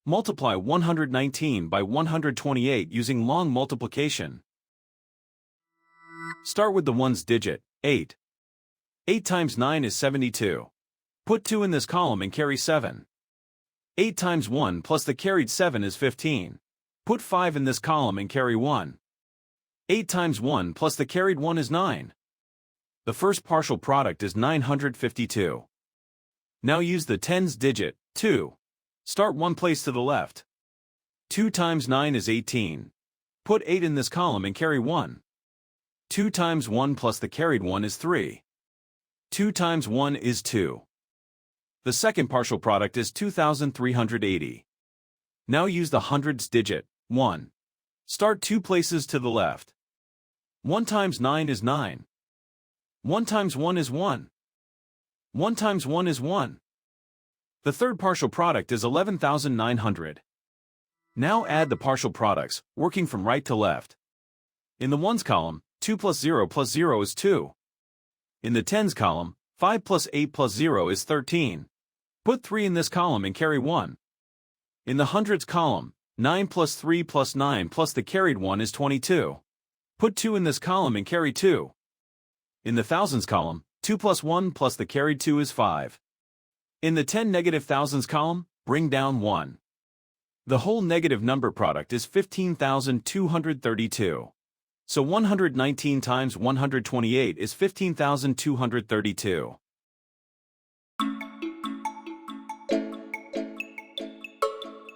Multiply 119 by 128 using long multiplication. Start with the ones digit, 8. 8 times 9 is 72. Put 2 in this column and carry 7. 8 times 1 plus the carried 7 is 15. Put 5 in this column and carry 1. 8 times 1 plus the carried 1 is 9. The first partial product is 952. Now use the tens digit, 2. Start one place to the left. 2 times 9 is 18. Put 8 in this column and carry 1. 2 times 1 plus the carried 1 is 3. 2 times 1 is 2. The second partial product is 2,380. Now use the hundreds digit, 1. Start 2 places to the left. 1 times 9 is 9. 1 times 1 is 1. 1 times 1 is 1. The third partial product is 11,900. Now add the partial products, working from right to left. In the ones column, 2 plus 0 is 2. In the tens column, 5 plus 8 plus 0 is 13. Put 3 in this column and carry 1. In the hundreds column, 9 plus 3 plus 9 plus the carried 1 is 22. Put 2 in this column and carry 2. In the thousands column, 2 plus 1 plus the carried 2 is 5. In the 10 negative thousands column, bring down 1. The whole negative number product is 15,232. So 119 times 128 is 15,232.